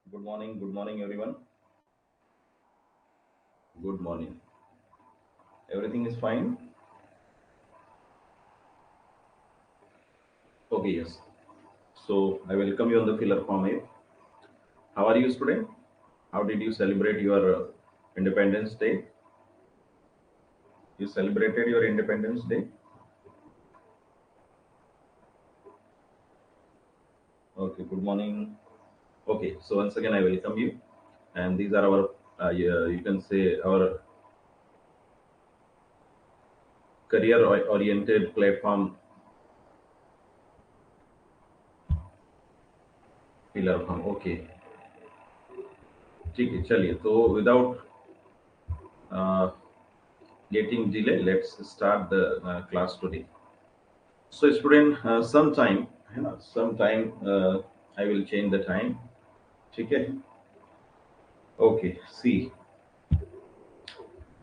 Good morning, everyone. Good morning. Everything is fine? Okay, yes. So, I welcome you on the Filler Farm App. How are you, student? How did you celebrate your Independence Day? You celebrated your Independence Day? Okay, good morning. Okay, so once again, I welcome you. And these are our, you can say, our career oriented platform, Filler Farm. Okay, ठीक है चलिए तो without getting delay, let's start the class today. So student, sometime है ना, sometime I will change the time. ठीक है. Okay. See.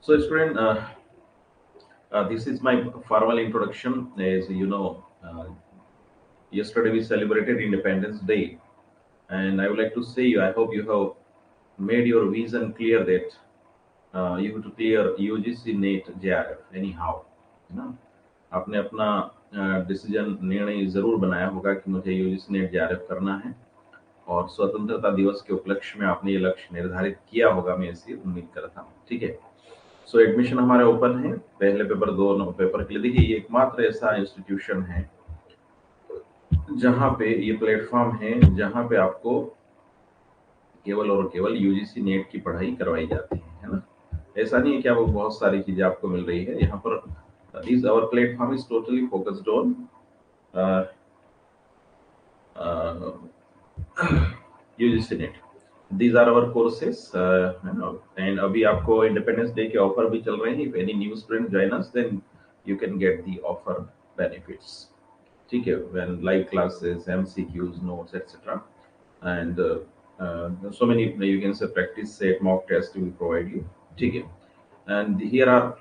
So student, this is my formal introduction. As you know, yesterday we celebrated Independence Day, and I would like to say you. I hope you have made your vision clear that you have to clear UGC NET JRF anyhow. है ना. आपने अपना decision निर्णय जरूर बनाया होगा कि मुझे यूजीसी नेट जेआरएफ करना है और स्वतंत्रता दिवस के उपलक्ष्य में आपने ये लक्ष्य निर्धारित किया होगा, मैं ऐसी उम्मीद करता हूँ. ठीक है. सो एडमिशन हमारे ओपन है. पहले पेपर, दोनों पेपर के लिए. देखिए, ये एकमात्र ऐसा इंस्टीट्यूशन है जहाँ पे ये प्लेटफॉर्म है जहाँ पे आपको केवल और केवल यूजीसी नेट की पढ़ाई करवाई जाती है ना. ऐसा नहीं है कि आपको बहुत सारी चीजें आपको मिल रही है यहाँ पर. Is our platform is totally focused on UGC NET. These are our courses and अभी आपको इंडिपेंडेंस डे के ऑफर भी चल रहे हैं. If any new student join us then you can get the offer benefits. ठीक है. When live classes, MCQs, notes etcetera and so many, you can say, practice set, mock test we provide you. ठीक है. And here are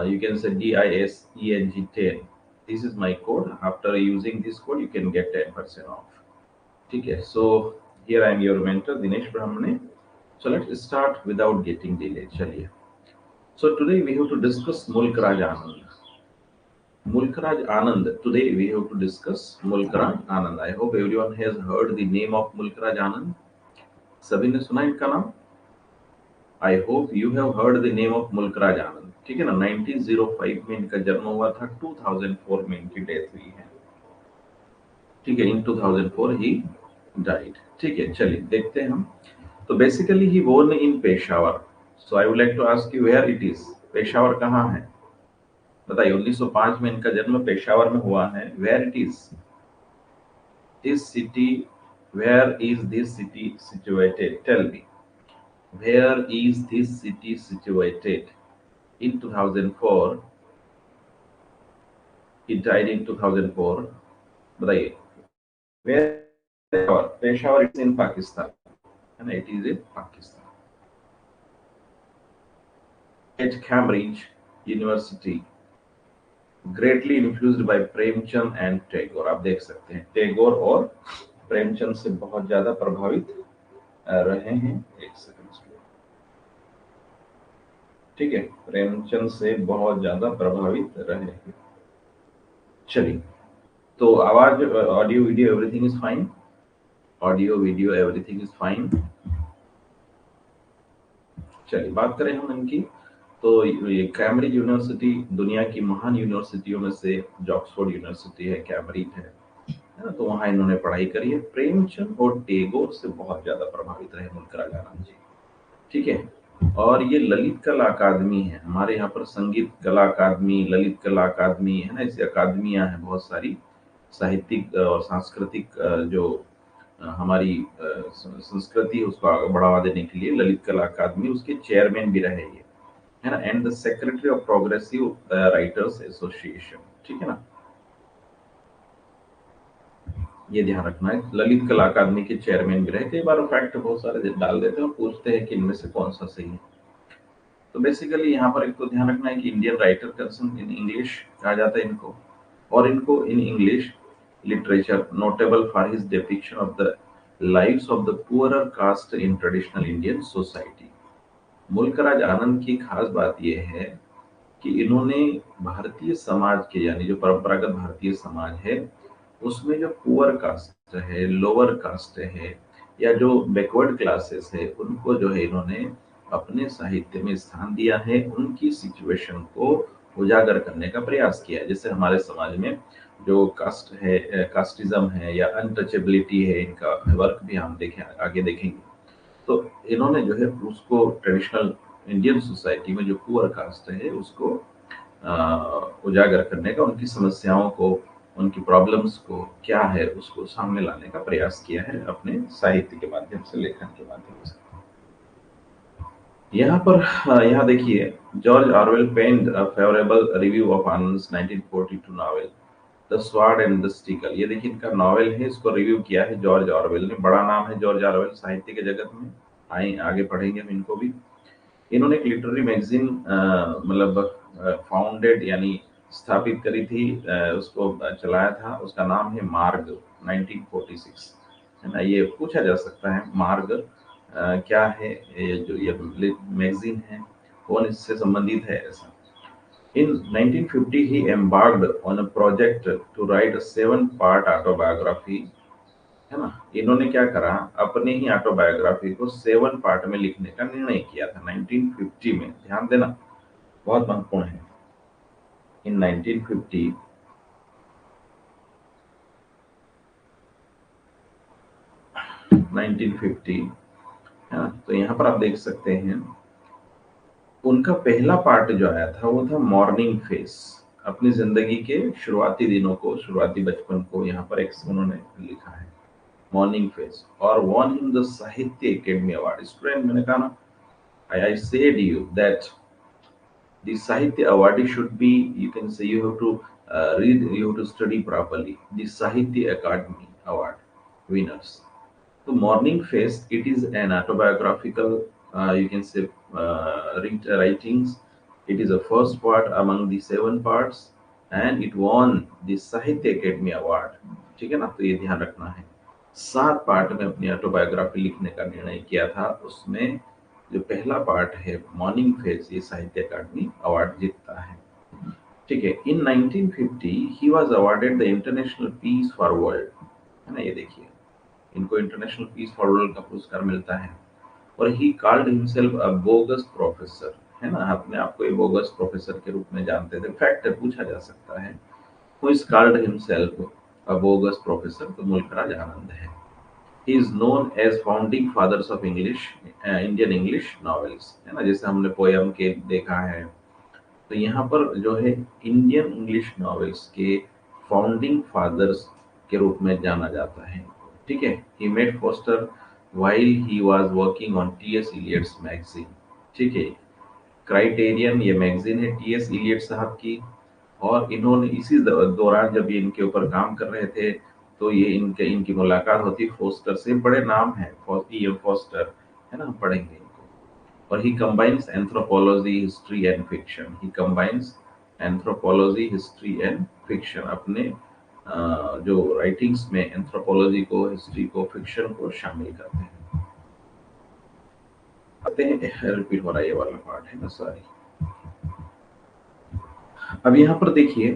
you can say DISENG10. This is my code. After using this code you can get 10% off. ठीक है. So here I am your mentor Dinesh Brahmane. So let's start without getting delayed. चलिए. So today we have to discuss Mulk Raj Anand. Mulk Raj Anand. Today we have to discuss Mulk Raj Anand. I hope everyone has heard the name of Mulk Raj Anand. सभी ने सुना इनका नाम. I hope you have heard the name of मुल्क राज आनंद. ठीक है ना. 1905 में इनका जन्म हुआ था. 2004 में इनकी डेथ हुई है. ठीक है. In 2004 he died. ठीक है. चलिए देखते हैं हम. तो basically he born in Peshawar. So I would like to ask you where it is. Peshawar कहाँ है बताइए. 1905 में इनका जन्म पेशावर में हुआ है. Where it is. This city. Where is this city situated. Tell me. Where is this city situated? In 2004, he died in 2004. बताइए. Where? Peshawar is in Pakistan. And it is in Pakistan. At Cambridge University, greatly influenced by Premchand and Tagore. आप देख सकते हैं टैगोर और प्रेमचंद से बहुत ज्यादा प्रभावित रहे हैं. एक सेकंड. ठीक है. प्रेमचंद से बहुत ज्यादा प्रभावित रहे. चलिए. तो आवाज, audio video everything is fine. Audio video everything is fine. चलिए बात करें हम इनकी. तो ये कैम्ब्रिज यूनिवर्सिटी दुनिया की महान यूनिवर्सिटियों में से ऑक्सफोर्ड यूनिवर्सिटी है, कैम्ब्रिज है ना. तो वहां इन्होंने पढ़ाई करी है. प्रेमचंद और टैगोर से बहुत ज्यादा प्रभावित रहे मुल्क राज आनंद जी. ठीक है. और ये ललित कला अकादमी है. हमारे यहाँ पर संगीत कला अकादमी, ललित कला अकादमी है ना, ऐसी अकादमियां हैं बहुत सारी. साहित्यिक और सांस्कृतिक जो हमारी संस्कृति है उसको आगे बढ़ावा देने के लिए ललित कला अकादमी, उसके चेयरमैन भी रहे ये, है ना. And the secretary of progressive writers association. ठीक है ना. ये ध्यान रखना है. ललित कला अकादमी के चेयरमैन भी रहे. कई बार फैक्ट बहुत सारे डाल देते हैं और पूछते हैं कि इनमें से कौन सा सही है. तो बेसिकली यहाँ पर एक तो ध्यान रखना है कि Indian writer person in English कहा जाता है इनको. और इनको in English literature notable for his depiction of the lives of the poorer caste in traditional Indian society. Mulk Raj Anand की खास बात यह है कि इन्होंने भारतीय समाज के, यानी जो परंपरागत भारतीय समाज है, उसमें जो पुअर कास्ट है, लोअर कास्ट है, या जो बैकवर्ड क्लासेस है, उनको जो है इन्होंने अपने साहित्य में स्थान दिया है, उनकी सिचुएशन को उजागर करने का प्रयास किया है। जैसे हमारे समाज में जो कास्ट है, कास्टिज्म है या अनटचेबिलिटी है, इनका वर्क भी हम देखें, आगे देखेंगे। तो इन्होंने जो है उसको ट्रेडिशनल इंडियन सोसाइटी में जो पुअर कास्ट है उसको उजागर करने का, उनकी समस्याओं को, उनकी प्रॉब्लम्स को क्या है उसको सामने लाने का प्रयास किया है अपने साहित्य के माध्यम से, लेखन के माध्यम से। यहाँ पर यहाँ देखिए, George Orwell penned a favourable review of Anand's 1942 novel the sword and the sickle. ये देखिए इनका नॉवेल है, इसको रिव्यू किया है जॉर्ज ऑरवेल ने। बड़ा नाम है जॉर्ज ऑरवेल साहित्य के जगत में। आइए आगे पढ़ेंगे हम इनको भी। इन्होंने एक लिटरेरी मैगजीन मतलब फाउंडेड, यानी स्थापित करी थी, उसको चलाया था। उसका नाम है मार्ग, 1946, है ना। ये पूछा जा सकता है मार्ग क्या है, ये जो ये मैगजीन है कौन इससे संबंधित है ऐसा। In 1950 he embarked on a project to write a 7-part autobiography, है ना। इन्होंने क्या करा, अपने ही ऑटोबायोग्राफी को 7 पार्ट में लिखने का निर्णय किया था 1950 में। ध्यान देना, बहुत महत्वपूर्ण है। इन 1950 है ना। तो यहाँ पर आप देख सकते हैं उनका पहला पार्ट जो आया था वो था मॉर्निंग फेस। अपनी जिंदगी के शुरुआती दिनों को, शुरुआती बचपन को यहाँ पर एक उन्होंने लिखा है, मॉर्निंग फेस, और won him the साहित्य अकेडमी अवार्ड। स्टूडेंट, मैंने कहा ना, I said you that the Sahitya awardee should be, you can say, you have to read, you have to study properly. The Sahitya Academy Award winners. So, Morning Face, it is an autobiographical, you can say, writings. It is the first part among the 7 parts, and it won the Sahitya Academy Award. ठीक है ना, तो ये ध्यान रखना है। 7 part में अपनी ऑटोबायोग्राफी लिखने का निर्णय किया था। उसमें जो पहला पार्ट है मॉर्निंग फेज, ये साहित्य अकादमी अवार्ड जीतता है। ठीक है। In 1950 he was awarded the international peace for world, है ना। ये देखिए इनको इंटरनेशनल पीस फॉर वर्ल्ड का पुरस्कार मिलता है। और he called himself a bogus professor, है ना। अपने आप को ये बोगस प्रोफेसर के रूप में जानते थे। फैक्ट है, पूछा जा सकता है, who is called himself a bogus professor, तो मुल्कराज आनंद है। He is known as founding fathers of English, Indian English novels, है ना। जैसे हमने पोयम के देखा है, तो यहाँ पर जो है इंडियन इंग्लिश नॉवेल्स के फाउंडिंग फादर्स के रूप में जाना जाता है। ठीक है। He met Forster while he was working on T S. Eliot's magazine. ठीक है। क्राइटेरियन ये मैगजीन है टी.एस. इलियट साहब की, और इन्होंने इसी दौरान जब ये इनके ऊपर काम कर रहे थे, तो ये इनकी मुलाकात होती फोस्टर से। बड़े नाम है ई एम फोस्टर, है ना, हम पढ़ेंगे इनको। और he combines anthropology, history and fiction. He combines anthropology, history and fiction. अपने जो राइटिंग्स में एंथ्रोपोलॉजी को, हिस्ट्री को, फिक्शन को शामिल करते हैं। आते हैं, रिपीट हो रहा है ये वाला पार्ट, है ना, सॉरी। अब यहाँ पर देखिए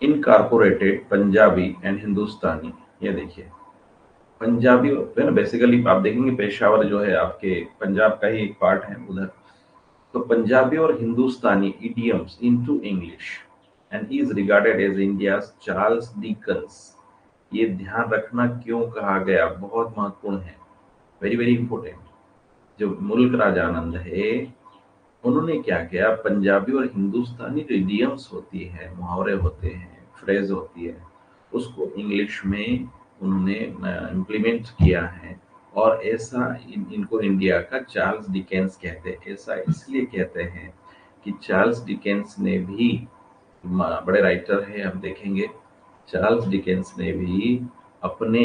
इनकॉर्पोरेटेड पंजाबी एंड हिंदुस्तानी। ये देखिए पंजाबी है ना, बेसिकली आप देखेंगे पेशावर जो है आपके पंजाब का ही एक पार्ट है उधर। तो पंजाबी और Hindustani idioms into English, and he is regarded as India's Charles Dickens. ये ध्यान रखना क्यों कहा गया, बहुत महत्वपूर्ण है, वेरी वेरी इंपॉर्टेंट। जो मुल्कराज आनंद है, उन्होंने क्या किया, पंजाबी और हिंदुस्तानी जो इडियम्स होती है, मुहावरे होते हैं, फ्रेज होती है, उसको इंग्लिश में उन्होंने इम्प्लीमेंट किया है। और ऐसा इनको इंडिया का चार्ल्स डिकेंस कहते हैं। ऐसा इसलिए कहते हैं कि चार्ल्स डिकेंस ने भी, बड़े राइटर हैं, हम देखेंगे, चार्ल्स डिकेंस ने भी अपने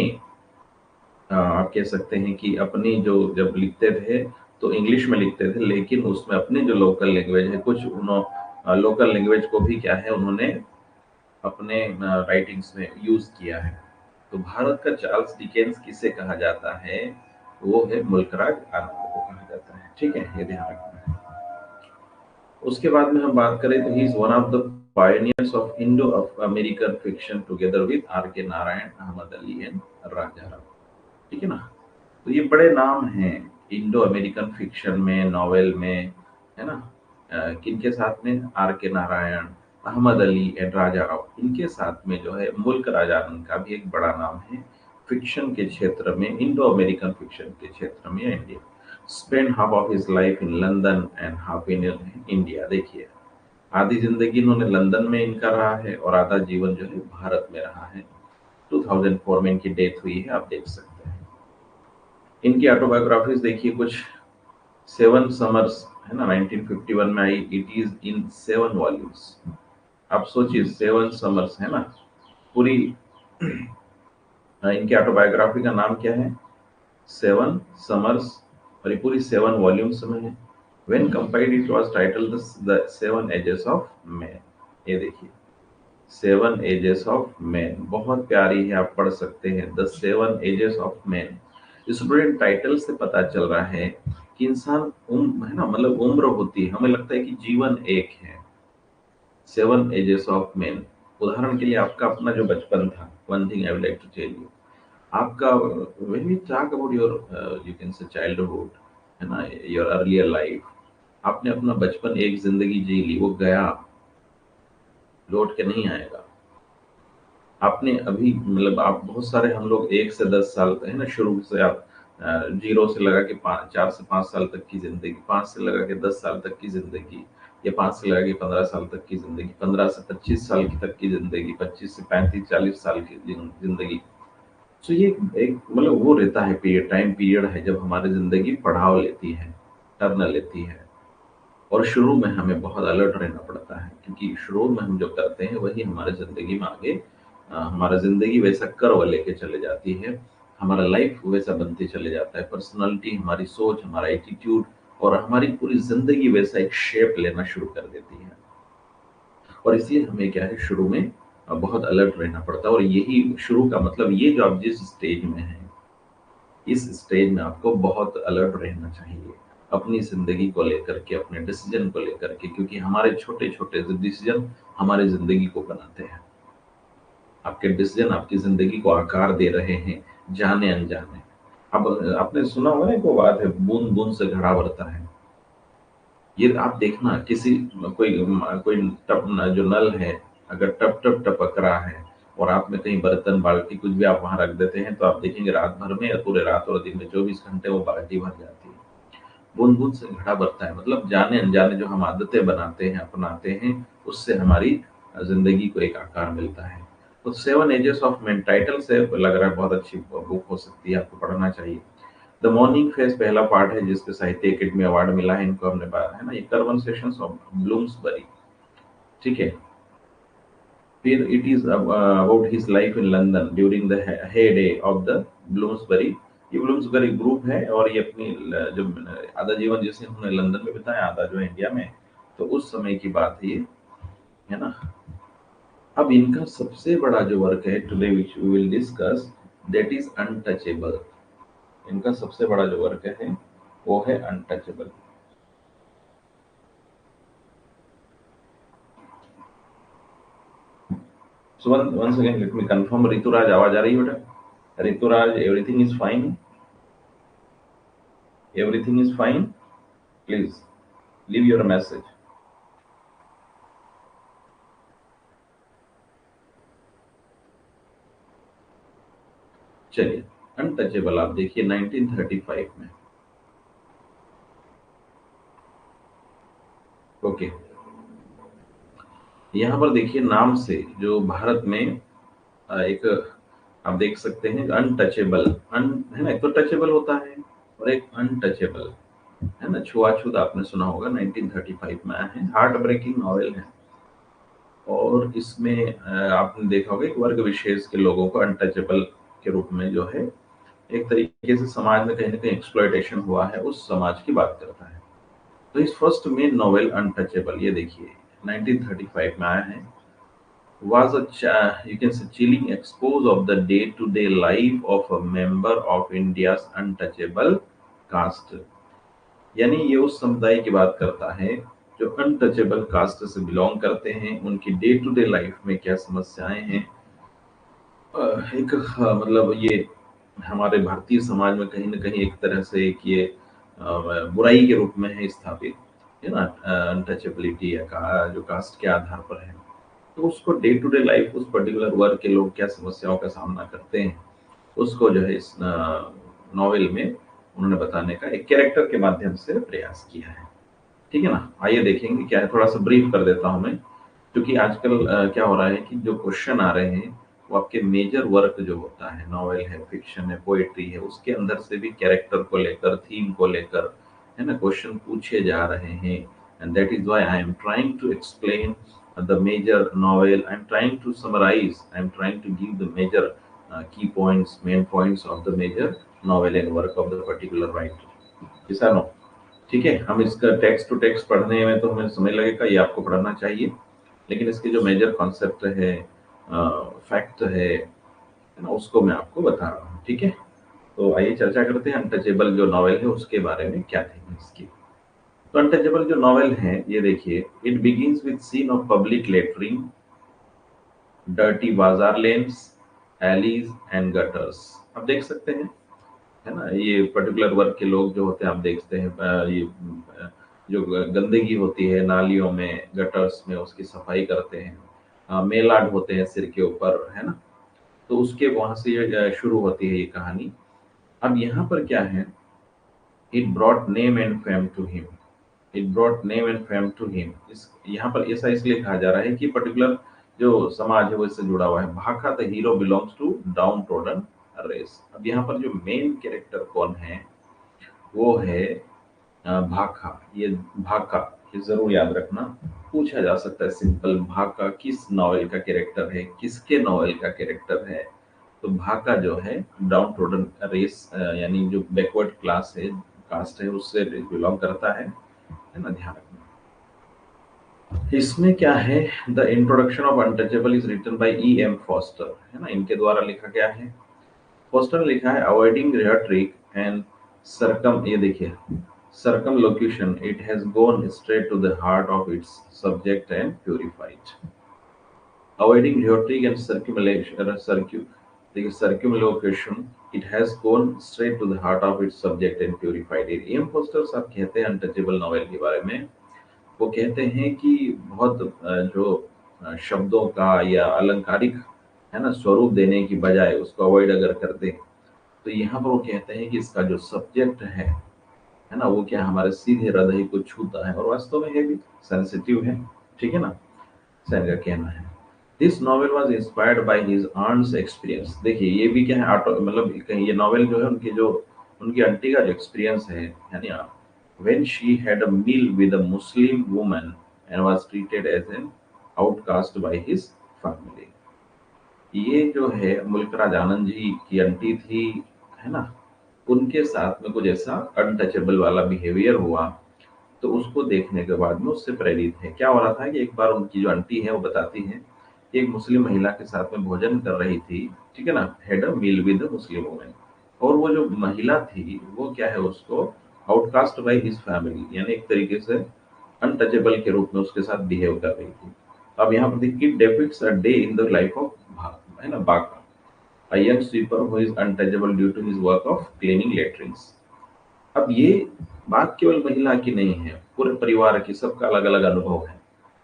आप कह सकते हैं कि अपनी जो जब लिखते थे तो इंग्लिश में लिखते थे, लेकिन उसमें अपने जो लोकल लैंग्वेज है, कुछ उन्होंने लोकल लैंग्वेज को भी क्या है, उन्होंने अपने राइटिंग्स में यूज किया है। तो भारत का चार्ल्स डिकेंस किसे कहा जाता है? वो है मुल्कराज आनंद को कहा जाता है। ठीक है, ये ध्यान रखना है। उसके बाद में हम बात करें तो he is one of the pioneers of Indo American fiction together with R K Narayan, Ahmed Ali and Raja Rao. ठीक है ना। तो ये बड़े नाम हैं इंडो अमेरिकन फिक्शन में, नॉवेल में, है ना। किनके साथ में? R K Narayan, Ahmed Ali and Raja Rao. इनके साथ में जो है मुल्क राजा आनंद का भी एक बड़ा नाम है फिक्शन के क्षेत्र में, इंडो अमेरिकन फिक्शन के क्षेत्र में India. Spend half of his life in London and half in India. देखिए, आधी जिंदगी इन्होंने लंदन में इनका रहा है और आधा जीवन जो है भारत में रहा है। 2004 में इनकी डेथ हुई है, आप देख सकते हैं। इनकी ऑटोबायोग्राफीज देखिए कुछ। सेवन समर्स है ना, 1951 में आई। It is in 7 volumes. आप सोचिए, 7 समर्स है ना पूरी। इनकी ऑटोबायोग्राफी का नाम क्या है? 7 समर्स। और ये पूरी 7 वॉल्यूम्स में है। When compiled it was titled the 7 ages of man. ये देखिए, 7 एजेस ऑफ मैन, बहुत प्यारी है, आप पढ़ सकते हैं, the 7 ages of man. Student, title से पता चल रहा है कि इंसान है ना, मतलब उम्र होती है, हमें लगता है कि जीवन एक है। 7 एजेस ऑफ मैन। उदाहरण के लिए आपका अपना जो बचपन था, one thing I would like to tell you, आपका when we talk about your you can say childhood, है ना, योर अर्लियर लाइफ, आपने अपना बचपन, एक जिंदगी जी ली, वो गया, लौट के नहीं आएगा। आपने अभी मतलब आप बहुत सारे, हम लोग 1 से 10 साल है ना, शुरू से आप 0 से लगा के 4 से 5 साल तक की जिंदगी, 5 से लगा के 10 साल तक की जिंदगी, या 5 से लगा के 15 साल तक की जिंदगी, 15 से 25 साल की तक की जिंदगी, 25 से 35 40 साल की जिंदगी। तो ये एक मतलब वो रहता है पीरियड, टाइम पीरियड है जब हमारी जिंदगी पड़ाव लेती है, टर्न लेती है। और शुरू में हमें बहुत अलर्ट रहना पड़ता है, क्योंकि शुरू में हम जो करते हैं वही हमारे ज़िंदगी में आगे हमारा ज़िंदगी वैसा कर्व लेके चले जाती है, हमारा लाइफ वैसा बनते चले जाता है, पर्सनालिटी, हमारी सोच, हमारा एटीट्यूड और हमारी पूरी ज़िंदगी वैसा एक शेप लेना शुरू कर देती है। और इसलिए हमें क्या है, शुरू में बहुत अलर्ट रहना पड़ता है। और यही शुरू का मतलब, ये जो आप जिस स्टेज में हैं, इस स्टेज में आपको बहुत अलर्ट रहना चाहिए अपनी जिंदगी को लेकर के, अपने डिसीजन को लेकर के, क्योंकि हमारे छोटे छोटे डिसीजन हमारी जिंदगी को बनाते हैं। आपके डिसीजन आपकी जिंदगी को आकार दे रहे हैं, जाने अनजाने। अब आपने सुना होगा ना, को बात है, बूंद बूंद से घड़ा भरता है। ये आप देखना, किसी कोई कोई टप जो नल है, अगर टप टप टपक रहा है और आप में कहीं बर्तन, बाल्टी, कुछ भी आप वहां रख देते हैं, तो आप देखेंगे रात भर में या पूरे रात और दिन में 24 घंटे वो बाल्टी भर जाती है। बूंद बूंद से घड़ा भरता है, मतलब जाने अनजाने जो हम आदतें बनाते हैं, अपनाते हैं, उससे हमारी जिंदगी को एक आकार मिलता है। तो 7 एजेस ऑफ मैन, टाइटल से लग रहा है बहुत अच्छी बुक हो सकती है, आपको पढ़ना चाहिए। द मॉर्निंग फेज पहला पार्ट है, जिसपे साहित्य अकेडमी अवार्ड मिला है इनको, हमने बात है ना, ये कन्वर्सेशंस ऑफ ब्लूम्सबरी। ठीक है। फिर it is about his life in London during the heyday of the Bloomsbury. ये ब्लूम्सबरी ग्रुप है, और ये अपनी जो आधा जीवन जैसे उन्होंने लंदन में बिताया, आधा जो है इंडिया में, तो उस समय की बात है ये, है ना। अब इनका सबसे बड़ा जो वर्क है today which we will discuss, that is untouchable. इनका सबसे बड़ा जो वर्क है वो है untouchable. So once again, let me confirm. Rituraj, आवाज आ रही है बेटा? Rituraj, everything is fine? Everything is fine? Please leave your message. चलिए, अनटचेबल आप देखिए 1935 में। ओके, यहाँ पर देखिए नाम से जो भारत में एक आप देख सकते हैं, अनटचेबल, अन है ना, एक तो टचेबल होता है और एक अनटचेबल, है ना। छुआछूत आपने सुना होगा, 1935 में आया है, हार्ट ब्रेकिंग नॉवेल है। और इसमें आपने देखा होगा एक वर्ग विशेष के लोगों को अनटचेबल के रूप में जो है, एक तरीके से समाज में कहीं ना कहीं एक्सप्लॉयटेशन हुआ है, उस समाज की बात करता है। तो इस फर्स्ट मेन नॉवेल अनटचेबल, ये देखिए 1935 में आया है। was you can say chilling expose of the day-to-day life of a member of India's untouchable caste। यानी ये उस समुदाय की बात करता है जो अनटचेबल कास्ट से बिलोंग करते हैं, उनकी डे टू डे लाइफ में क्या समस्याएं हैं। एक मतलब ये हमारे भारतीय समाज में कहीं न कहीं एक तरह से एक ये बुराई के रूप में है स्थापित, है ना? अनटचेबिलिटी या का जो कास्ट के आधार पर है। तो उसको डे टू डे लाइफ उस पर्टिकुलर वर्ग के लोग क्या समस्याओं का सामना करते हैं, उसको जो है इस नॉवेल में उन्होंने बताने का एक कैरेक्टर के माध्यम से प्रयास किया है। ठीक है ना? आइए देखेंगे क्या है, थोड़ा-सा ब्रीफ कर देता हूँ मैं, क्योंकि आजकल क्या हो रहा है कि जो क्वेश्चन आ रहे हैं, वो आपके मेजर वर्क जो होता है, नॉवेल है, फिक्शन है, पोएट्री है, उसके अंदर से भी कैरेक्टर को लेकर, थीम को लेकर, है ना, क्वेश्चन पूछे जा रहे हैं। And that is why I am trying to explain the major novel, I am trying to summarise, I am trying to give the major key points, main points of the major novel and work of the particular writer. ऐसा no? ठीक है, हम इसका text to text पढ़ने में तो हमें समय लगेगा, ये आपको पढ़ना चाहिए, लेकिन इसके जो मेजर कॉन्सेप्ट है, फैक्ट है ना, उसको मैं आपको बता रहा हूँ। ठीक है, तो आइए चर्चा करते हैं अनटचेबल जो नॉवेल है उसके बारे में, क्या थी इसकी। तो अनटचेबल जो नॉवेल है, ये देखिए, it begins with scene of public lettering, dirty bazaar lanes, alleys and gutters. आप देख सकते हैं, है ना, ये पर्टिकुलर वर्ग के लोग जो होते हैं, आप देखते हैं जो गंदगी होती है नालियों में, गटर्स में, उसकी सफाई करते हैं। मेलाड होते हैं सिर के ऊपर, है ना? तो उसके वहां से ये शुरू होती है ये कहानी। अब यहाँ पर क्या है, it brought name and fame to him, it brought name and fame to him. इस यहाँ पर ऐसा इसलिए कहा जा रहा है कि पर्टिकुलर जो समाज है वो इससे जुड़ा हुआ है। Bakha the hero belongs to downtrodden race. अब यहाँ पर जो मेन कैरेक्टर कौन है, वो है भाका। ये भाका, ये जरूर याद रखना, पूछा जा सकता है सिंपल, भाका किस नॉवेल का कैरेक्टर है, किसके नॉवेल का कैरेक्टर है। तो भाका जो है डाउन ट्रोडन रेस, यानी जो बैकवर्ड क्लास है, कास्ट है, उससे बिलोंग करता है ना, ध्यान रखना। इसमें क्या है, the introduction of untouchable is written by E M Forster, है ना, इनके द्वारा लिखा गया है। फॉस्टर ने लिखा है, अवॉइडिंग रेट्रिक एंड सरकम, ये देखिए, circumlocution, it has gone straight to the heart of its subject and purified. Avoiding rhetoric and circumlocution, it has gone straight to the heart of its subject and purified it। M Forster साहब कहते हैं untouchable novel के बारे में, वो कहते हैं कि बहुत जो शब्दों का या अलंकारिक, है ना, स्वरूप देने की बजाय उसको अवॉइड अगर कर दे, तो यहाँ पर वो कहते हैं कि इसका जो सब्जेक्ट है ना, वो क्या हमारे सीधे हृदय को छूता है और वास्तव में है भी, सेंसिटिव है। ठीक है ना, सैन का कहना है। This novel was inspired by his aunt's experience. देखिए, ये भी क्या है, ऑटो मतलब कहीं ये नॉवेल जो है उनकी जो उनकी आंटी का जो एक्सपीरियंस है, यानी when she had a meal with a Muslim woman and was treated as an outcast by his family. ये जो है मुल्क राज आनंद जी की आंटी थी, है ना, उनके साथ में कुछ ऐसा अनटचेबल वाला बिहेवियर हुआ। तो उसको देखने के बाद में उससे प्रेरित है। क्या हो रहा था कि एक बार उनकी जो आंटी है वो बताती हैं कि एक मुस्लिम महिला के साथ में भोजन कर रही थी, ठीक है ना, had a meal with Muslim women, और वो जो महिला थी वो क्या है, उसको आउटकास्ट बाय हिज फैमिली, यानी एक तरीके से अनटचेबल के रूप में उसके साथ बिहेव कर रही थी। अब यहाँ पर देखिए, depicts a day in the life of Bakha, है ना, बाका, a young sweeper who is untouchable due to his work of cleaning latrines। अब ये बात केवल महिला की नहीं है, पूरे परिवार की, सबका अलग अलग अनुभव है।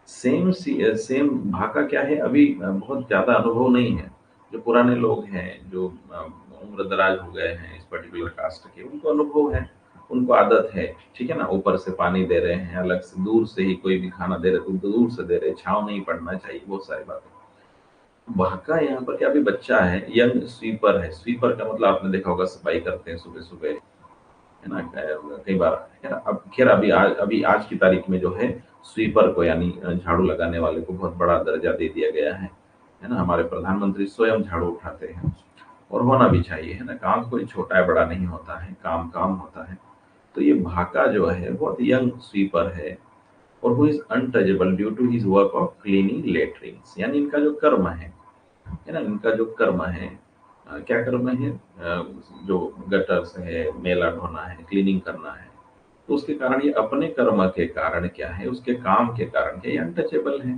सेम भाका क्या है, अभी बहुत ज्यादा अनुभव नहीं है। जो पुराने लोग हैं, जो उम्र दराज हो गए हैं इस पर्टिकुलर कास्ट के, उनको अनुभव है, उनको आदत है। ठीक है ना, ऊपर से पानी दे रहे हैं, अलग से दूर से ही कोई भी खाना दे रहे तो दूर से दे रहे, छाँव नहीं पड़ना चाहिए, बहुत सारी बातें। भाका यहाँ पर क्या, अभी बच्चा है, यंग स्वीपर है। स्वीपर का मतलब आपने देखा होगा, सफाई करते हैं सुबह सुबह, है ना, कई बार, है ना। अब खैर अभी आज की तारीख में जो है, स्वीपर को यानी झाड़ू लगाने वाले को बहुत बड़ा दर्जा दे दिया गया है ना। हमारे प्रधानमंत्री स्वयं झाड़ू उठाते हैं, और होना भी चाहिए, है ना। काम कोई छोटा है बड़ा नहीं होता है, काम काम होता है। तो ये भाका जो है बहुत यंग स्वीपर है, और who is untouchable due to his work of cleaning letterings, यानी इनका जो कर्म है ना, इनका जो कर्म है, क्या कर्म है, जो गटर्स है, मेला ढोना है, क्लीनिंग करना है, तो उसके कारण ये अपने कर्म के कारण क्या है, उसके काम के कारण क्या, ये अनटचेबल है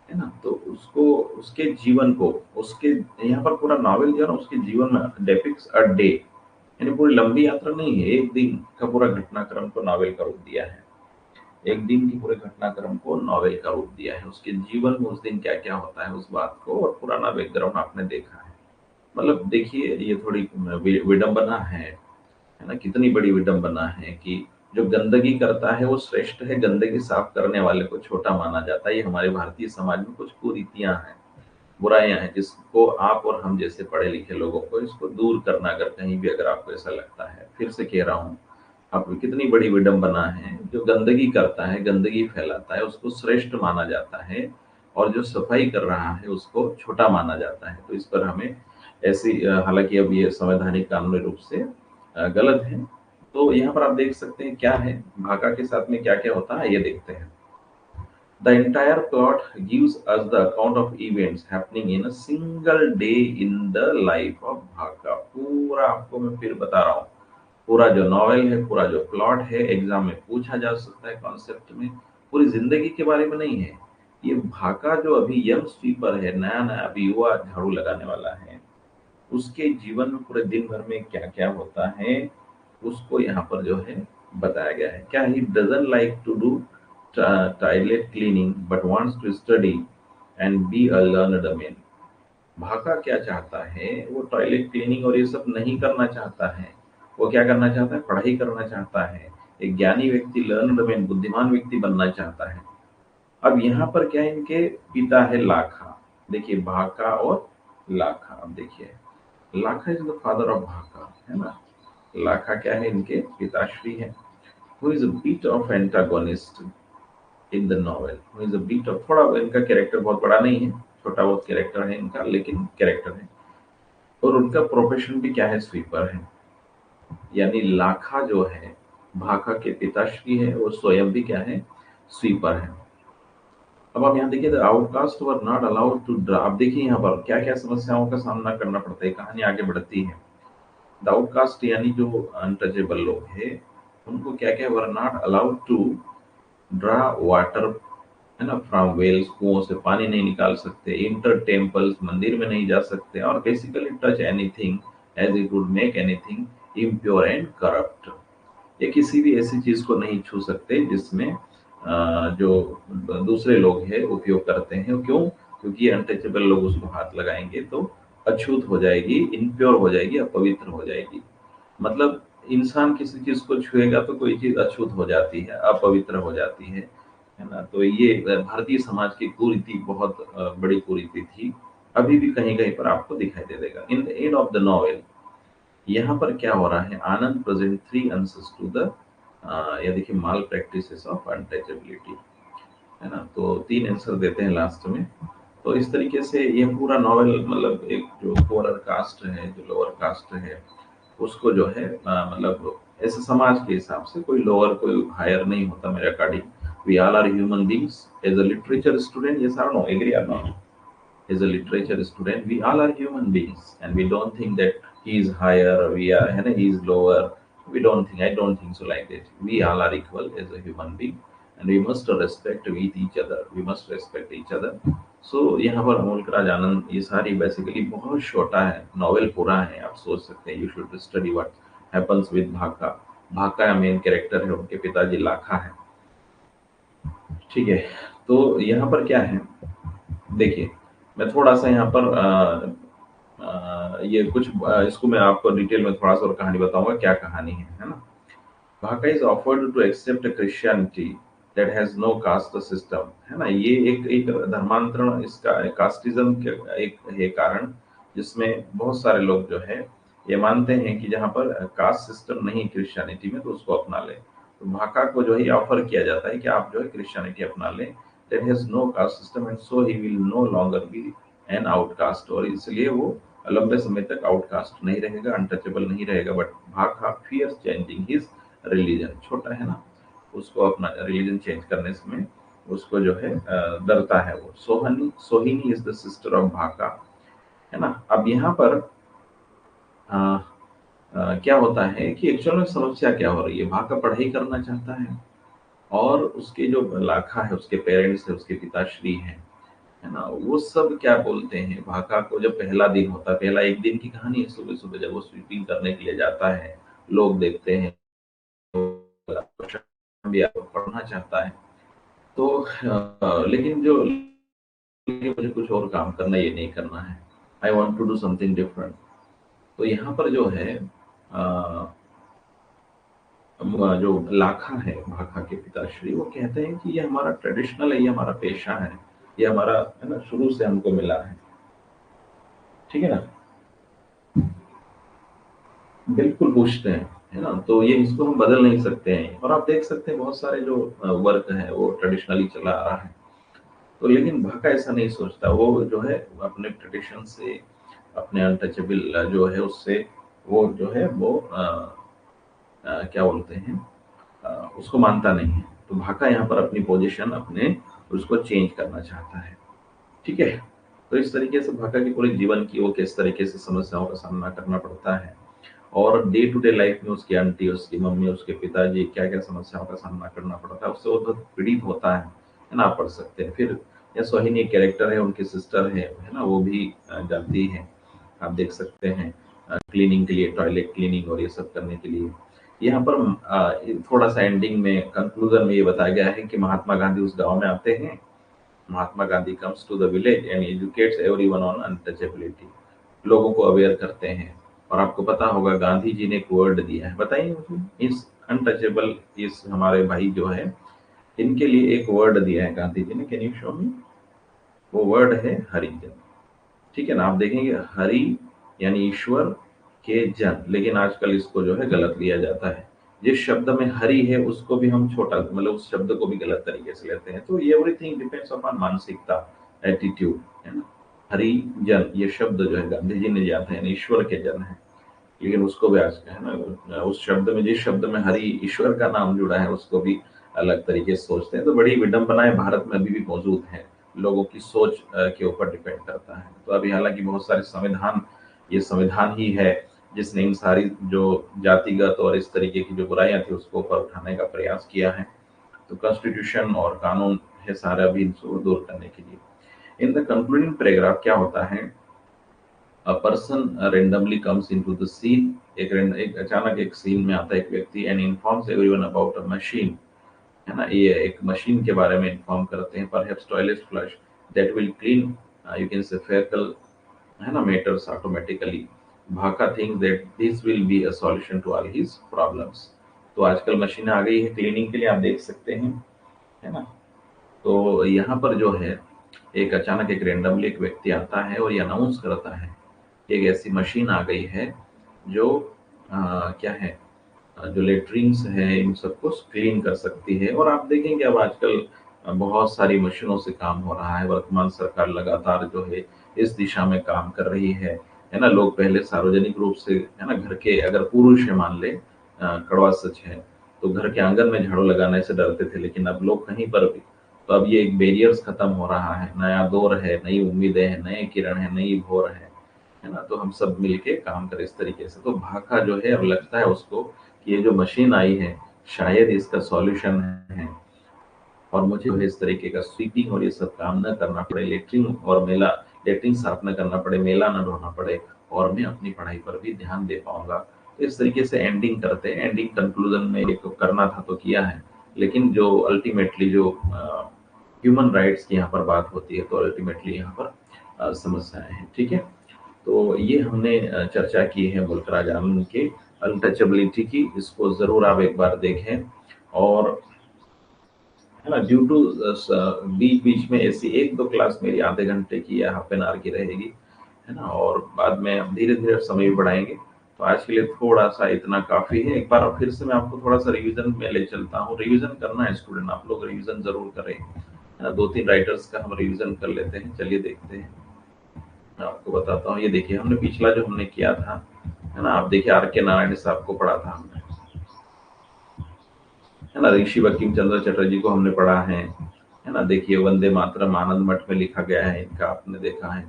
ना। तो उसको, उसके जीवन को, उसके, यहाँ पर पूरा नॉवेल जो है ना उसके जीवन में डेपिक्स अ डे, यानी पूरी लंबी यात्रा नहीं है, एक दिन का पूरा घटनाक्रम को नॉवेल का रूप दिया है। एक दिन की पूरे घटनाक्रम को नॉवेल का रूप दिया है, उसके जीवन में उस दिन क्या क्या होता है उस बात को, और पुराना बैकग्राउंड आपने देखा है। मतलब देखिए, ये थोड़ी विडंबना है ना, कितनी बड़ी विडंबना है कि जो गंदगी करता है वो श्रेष्ठ है, गंदगी साफ करने वाले को छोटा माना जाता है। ये हमारे भारतीय समाज में कुछ कुरीतियां हैं, बुराइयां हैं, जिसको आप और हम जैसे पढ़े लिखे लोगों को इसको दूर करना, अगर कहीं भी अगर आपको ऐसा लगता है, फिर से कह रहा हूँ, आप, कितनी बड़ी विडंबना है, जो गंदगी करता है, गंदगी फैलाता है, उसको श्रेष्ठ माना जाता है, और जो सफाई कर रहा है उसको छोटा माना जाता है। तो इस पर हमें ऐसी, हालांकि अब ये संवैधानिक कानूनी रूप से गलत है। तो यहाँ पर आप देख सकते हैं क्या है, भाका के साथ में क्या क्या होता है, ये देखते हैं। The entire plot gives us the account of events happening in a single day in the life of भाका। पूरा आपको मैं फिर बता रहा हूँ, पूरा जो नॉवेल है, पूरा जो प्लॉट है, एग्जाम में पूछा जा सकता है कॉन्सेप्ट में, पूरी जिंदगी के बारे में नहीं है। ये भाका जो अभी यंग स्वीपर है, नया नया अभी युवा झाड़ू लगाने वाला है, उसके जीवन में पूरे दिन भर में क्या क्या होता है, उसको यहाँ पर जो है बताया गया है। क्या, he doesn't like to do toilet cleaning but wants to study and be a learned man. Bakha क्या चाहता है, वो टॉयलेट क्लीनिंग और ये सब नहीं करना चाहता है। वो क्या करना चाहता है, पढ़ाई करना चाहता है, एक ज्ञानी व्यक्ति, लर्नड मैन, बुद्धिमान व्यक्ति बनना चाहता है। अब यहाँ पर क्या है, इनके पिता है लाखा। देखिए, भाका और लाखा, अब देखिए, Lakha is the father of Bakha, है ना। लाखा क्या है, इनके पिताश्री है। Who is a bit of antagonist in the novel, who is a bit of, थोड़ा इनका कैरेक्टर बहुत बड़ा नहीं है, छोटा बहुत कैरेक्टर है इनका, लेकिन कैरेक्टर है। और उनका प्रोफेशन भी क्या है, स्वीपर है। यानी लाखा जो है, भाका के पिताश्री है, वो स्वयं भी क्या है, स्वीपर है। अब आप यहाँ देखिए, the outcast were not allowed to draw. अब देखिए यहाँ पर क्या क्या समस्याओं का सामना करना पड़ता है, कहानी आगे बढ़ती है। द आउटकास्ट यानी जो अनटचेबल लोग हैं, उनको क्या क्या, were not allowed to draw water, है ना, फ्रॉम वेल्स, कुओं से पानी नहीं निकाल सकते, इंटर टेम्पल्स, मंदिर में नहीं जा सकते, और basically touch anything as it would make anything impure and corrupt. ये किसी भी ऐसी चीज को नहीं छू सकते जिसमें जो दूसरे लोग हैं उपयोग करते हैं। क्यों? क्योंकि अनटचेबल लोग उसको हाथ लगाएंगे तो अछूत हो जाएगी, इनप्योर हो जाएगी, अपवित्र हो जाएगी। मतलब इंसान किसी चीज को छुएगा तो कोई चीज अछूत हो जाती है, अपवित्र हो जाती है ना। तो ये भारतीय समाज की कुरीति बहुत बड़ी कुरीति थी, अभी भी कहीं कहीं पर आपको दिखाई दे देगा। In the end of the novel, यहाँ पर क्या हो रहा है, Anand present three answers to the, ये देखिए, माल प्रैक्टिसेस ऑफ अनटचेबिलिटी, है ना। तो तीन आंसर देते हैं लास्ट में। तो इस तरीके से ये पूरा नॉवेल, मतलब एक जो पुअर कास्ट है, जो लोअर कास्ट है, उसको जो है, मतलब ऐसे समाज के हिसाब से कोई लोअर कोई हायर नहीं होता मेरे according. We all are human beings. As a literature student, yes or no, agree or not? As a literature student, we all are human beings, and we don't think that he is higher, we are, and he is lower. We don't think. I don't think so like that. We all are equal as a human being, and we must respect with each other. We must respect each other. So यहाँ पर अमोल राज आनंद, ये सारी basically बहुत छोटा है, novel पूरा है, आप सोच सकते हैं। You should study what happens with भाका। भाका मेन कैरेक्टर है, उनके पिताजी लाखा है, ठीक है। तो यहाँ पर क्या है, देखिए, मैं थोड़ा सा यहाँ पर ये कुछ, इसको मैं आपको डिटेल में थोड़ा सा और कहानी बताऊंगा, क्या कहानी है ना। Bakha is offered to accept Christianity that has no caste system, है ना। ये एक एक धर्मांतरण, इसका कास्टिज्म के एक है कारण, जिसमें बहुत सारे लोग जो है ये मानते हैं कि जहाँ पर कास्ट सिस्टम नहीं क्रिश्चियनिटी में, तो उसको अपना ले। तो भाका को जो है ऑफर किया जाता है कि आप जो है क्रिश्चियनिटी अपना लें, that has no caste system, and so he will no longer be an outcast, और इसलिए वो लंबे समय तक आउटकास्ट नहीं रहेगा, अनटचेबल नहीं रहेगा। बट भाका फियर्स चेंजिंग हिज रिलीजन, छोटा है ना, उसको अपना रिलीजन चेंज करने में उसको जो है डरता है वो। सोहिनी is the sister of Bakha, है ना। अब यहाँ पर अ, क्या होता है कि एक्चुअल में समस्या क्या हो रही है, भाका पढ़ाई करना चाहता है और उसके जो लाखा है, उसके पेरेंट्स है, उसके पिताश्री हैं, है ना, वो सब क्या बोलते हैं, भाका को जब पहला दिन होता है, पहला एक दिन की कहानी है, सुबह सुबह जब वो स्वीपिंग करने के लिए जाता है, लोग देखते हैं, भी आपको पढ़ना चाहता है, तो लेकिन जो मुझे कुछ और काम करना, ये नहीं करना है, I want to do something different. तो यहाँ पर जो है जो लाखा है, भाखा के पिताश्री, वो कहते हैं कि ये हमारा ट्रेडिशनल है, ये हमारा पेशा है, ये हमारा, है ना, शुरू से हमको मिला है, ठीक है ना। बिल्कुल पूछते हैं, है ना, तो ये इसको हम बदल नहीं सकते हैं। और आप देख सकते हैं बहुत सारे जो वर्क है वो ट्रेडिशनली चला आ रहा है, तो लेकिन भाका ऐसा नहीं सोचता, वो जो है अपने ट्रेडिशन से, अपने अनटचेबल जो है उससे, वो जो है वो क्या बोलते हैं, उसको मानता नहीं है। तो भाका यहाँ पर अपनी पोजीशन, अपने उसको चेंज करना चाहता है, ठीक है। तो इस तरीके से भाका के पूरे जीवन की वो किस तरीके से समस्याओं का सामना करना पड़ता है, और डे टू डे लाइफ में उसकी आंटी, उसकी मम्मी, उसके पिताजी क्या क्या समस्याओं का सामना करना पड़ता है, उससे वो बहुत पीड़ित होता है ना। आप पढ़ सकते हैं। फिर या सोहिनी एक कैरेक्टर है, उनकी सिस्टर है ना, वो भी जाती है, आप देख सकते हैं, क्लीनिंग के लिए, टॉयलेट क्लीनिंग और ये सब करने के लिए। यहाँ पर थोड़ा सा एंडिंग में, कंक्लूजन में ये बताया गया है कि महात्मा गांधी उस गांव में आते हैं। Mahatma Gandhi comes to the village and educates everyone on untouchability, लोगों को अवेयर करते हैं। और आपको पता होगा गांधी जी ने एक वर्ड दिया है, बताइए मुझे, इस अनटचेबल, इस हमारे भाई जो है, इनके लिए एक वर्ड दिया है गांधी जी ने, कैन यू शो मी। वो वर्ड है हरिजन, ठीक है ना। आप देखेंगे हरि यानी ईश्वर के जन, लेकिन आजकल इसको जो है गलत लिया जाता है। जिस शब्द में हरि है उसको भी हम छोटा, मतलब उस शब्द को भी गलत तरीके से लेते हैं। तो ये एवरीथिंग डिपेंड्स अपॉन मानसिकता, एटीट्यूड, है ना। हरि जन ये शब्द जो है गांधी जी ने दिया था, यानी ईश्वर के जन है, लेकिन उसको भी आज, है ना, उस शब्द में, जिस शब्द में हरि ईश्वर का नाम जुड़ा है, उसको भी अलग तरीके से सोचते हैं। तो बड़ी विडंबनाएं भारत में अभी भी मौजूद हैं, लोगों की सोच के ऊपर डिपेंड करता है। तो अभी हालांकि बहुत सारे संविधान, ये संविधान ही है जिसने इन सारी जो जातिगत और इस तरीके की जो बुराइयां थी उसको ऊपर उठाने का प्रयास किया है। तो कॉन्स्टिट्यूशन और कानून है सारा भी इनको दूर करने के लिए। इन द कंक्लूडिंग पैराग्राफ क्या होता है, a person randomly comes into the scene, एक अचानक एक सीन में आता है एक व्यक्ति, and informs everyone about a machine, है ना, ये एक मशीन के बारे में इन्फॉर्म करते हैं, perhaps toilet flush that will clean, you can say faecal, है ना, matters automatically. Bakha think that this will be a solution to all his problems. तो आजकल मशीन आ गई है क्लीनिंग के लिए, आप देख सकते हैं, है ना। तो यहाँ पर जो है एक अचानक एक रेंडमली एक व्यक्ति आता है और ये अनाउंस करता है कि एक ऐसी मशीन आ गई है जो क्या है, जो लेटरिन्स है इन सबको क्लीन कर सकती है। और आप देखेंगे अब आजकल बहुत सारी मशीनों से काम हो रहा है, वर्तमान सरकार लगातार जो है इस दिशा में काम कर रही है ना। लोग पहले सार्वजनिक रूप से, है ना, घर के अगर पुरुष है मान ले, कड़वा सच है, तो घर के आंगन में झाड़ू लगाने से डरते थे, लेकिन अब लोग कहीं पर भी, तो अब ये एक बैरियर्स खत्म हो रहा है, नया दौर है, नई उम्मीदें हैं, नए किरण है, नई भोर है ना। तो हम सब मिलके काम करें इस तरीके से। तो भाका जो है अब लगता है उसको कि ये जो मशीन आई है शायद इसका सॉल्यूशन है, और मुझे जो है इस तरीके का स्वीपिंग और ये सब काम न करना पड़े, लेटरिन साफ न करना पड़े, मेला न ढोना पड़े, और मैं अपनी पढ़ाई पर भी ध्यान दे पाऊंगा। तो इस तरीके से एंडिंग करते हैं। एंडिंग कंक्लूजन में एक करना था तो किया है, लेकिन जो अल्टीमेटली जो ह्यूमन राइट्स की यहाँ पर बात होती है, तो अल्टीमेटली यहाँ पर समस्याएं हैं, ठीक है। तो ये हमने चर्चा की है मुल्क राज आनंद के अनटचेबिलिटी की, इसको जरूर आप एक बार देखें। और है ना, ड्यू टू बीच बीच में ऐसी एक दो क्लास मेरी आधे घंटे की या हाफ एन आवर की रहेगी, है ना, और बाद में हम धीरे धीरे समय भी बढ़ाएंगे। तो आज के लिए थोड़ा सा इतना काफी है। एक बार फिर से मैं आपको थोड़ा सा रिवीजन में ले चलता हूँ। रिवीजन करना है स्टूडेंट, आप लोग रिवीजन जरूर करें, है ना। दो तीन राइटर्स का हम रिवीजन कर लेते हैं, चलिए देखते हैं। मैं आपको बताता हूँ, ये देखिए हमने पिछला जो हमने किया था, है ना, आप देखिए आर के नारायण साहब को पढ़ा था हमने, है ना। ऋषि बंकिम चंद्र चटर्जी को हमने पढ़ा है ना। देखिए वंदे मातरम आनंद मठ में लिखा गया है इनका, आपने देखा है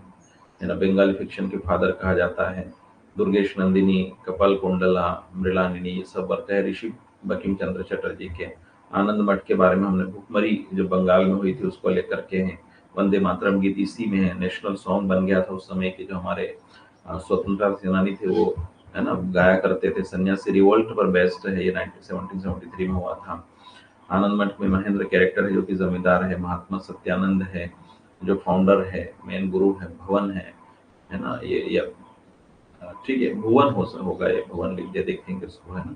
ना। बंगाली फिक्शन के फादर कहा जाता है। दुर्गेश नंदिनी, कपाल कुंडला, मृणालिनी, ये सब वर्क है ऋषि बंकिम चंद्र चटर्जी के। आनंद मठ के बारे में हमने भुखमरी जो बंगाल में हुई थी उसको लेकर के हैं। वंदे मातरम गीत इसी में है, नेशनल सॉन्ग बन गया था उस समय के जो हमारे स्वतंत्रता सेनानी थे वो, है ना, गाया करते थे। सन्यासी रिवोल्ट पर बेस्ड है ये, 1773 में हुआ था। आनंद मठ में महेंद्र कैरेक्टर है जो कि जमींदार है। महात्मा सत्यानंद है जो फाउंडर है, मेन गुरु है। भवन है ना। ये ठीक है, भुवन होगा, ये भुवन लिख दिया, देखेंगे इसको, है ना।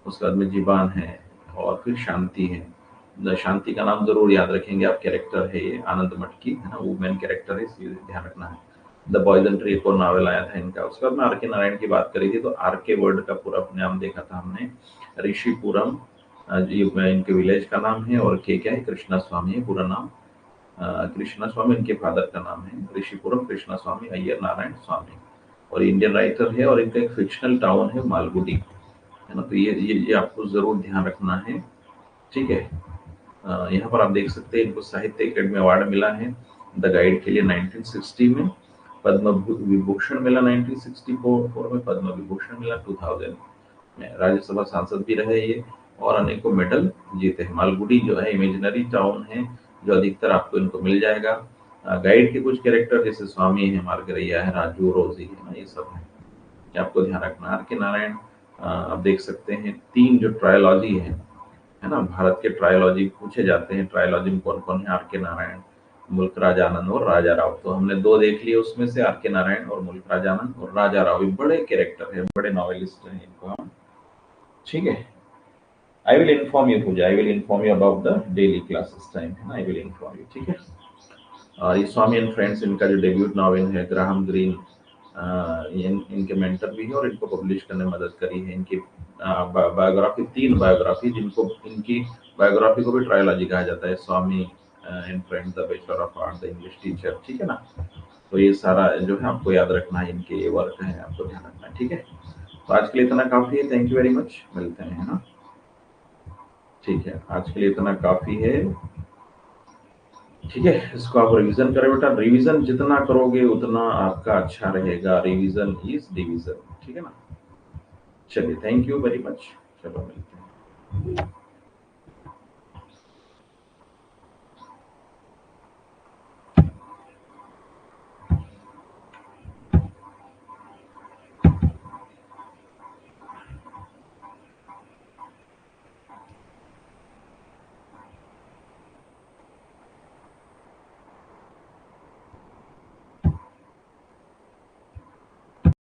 उसके बाद में जीवान है और फिर शांति है। शांति का नाम जरूर याद रखेंगे आप, कैरेक्टर है ये आनंद मठ की, है ना, वो मेन कैरेक्टर है, इसलिए ध्यान रखना है। द पॉइजन ट्री को नावल आया था इनका। उसके बाद में आर के नारायण की बात करी थी, तो आर के वर्ड का पूरा नाम देखा था हमने, ऋषिपुरम। ये इनके विलेज का नाम है, और के क्या है, कृष्णा स्वामी है पूरा नाम। कृष्णा स्वामी इनके फादर का नाम है, ऋषिपुरम कृष्णा स्वामी अय्यर नारायण स्वामी। और इंडियन राइटर है, और इनका एक फिक्शनल टाउन है मालगुडी, है ना। तो ये आपको जरूर ध्यान रखना है, ठीक है। यहाँ पर आप देख सकते हैं इनको साहित्य अकेडमी अवार्ड मिला है द गाइड के लिए 1960 में। पद्म विभूषण मिला 1964 में, पद्म विभूषण मिला 2000 में। राज्यसभा सांसद भी रहे ये, और अनेकों मेडल जीते हैं। मालगुडी जो है इमेजिनरी टाउन है, जो अधिकतर आपको इनको मिल जाएगा। गाइड के कुछ कैरेक्टर जैसे स्वामी है, मार्गरैया है, राजू, रोजी, है ना, ये सब है, ये आपको ध्यान रखना। आर के नारायण आप देख सकते हैं, 3 जो ट्रायोलॉजी है ना, भारत के ट्रायोलॉजी पूछे जाते हैं। ट्रायोलॉजी में कौन कौन है, आर के नारायण, मुल्क राज आनंद और राजा राव। तो हमने 2 देख लिए, उसमें से आर के नारायण और मुल्क राज आनंद। और राजा राव ये बड़े कैरेक्टर है, बड़े नॉवेलिस्ट हैं, इनको हम, ठीक है। I will inform you Pooja, I will inform you about the daily classes time, है ना, आई विल इन्फॉर्म यू, ठीक है। ये स्वामी एंड फ्रेंड्स इनका जो डेब्यूट नॉवेल है। ग्राहम ग्रीन इनके मेंटर भी हैं, और इनको पब्लिश करने में मदद करी है। इनकी बायोग्राफी, 3 बायोग्राफी, जिनको इनकी बायोग्राफी को भी ट्रायोलॉजी कहा जाता है। Swami and friends, the bachelor of art, the English teacher, ठीक है ना। तो ये सारा जो है आपको याद रखना है, इनके ये वर्क है, आपको ध्यान रखना है, ठीक है। तो आज के लिए इतना काफी है, थैंक यू वेरी मच, मिलते हैं, है ना। ठीक है, आज के लिए इतना काफी है, ठीक है। इसको आप रिवीजन करें बेटा, रिवीजन जितना करोगे उतना आपका अच्छा रहेगा। रिवीजन इज डिवीजन, ठीक है ना। चलिए, थैंक यू वेरी मच, चलो मिलते हैं।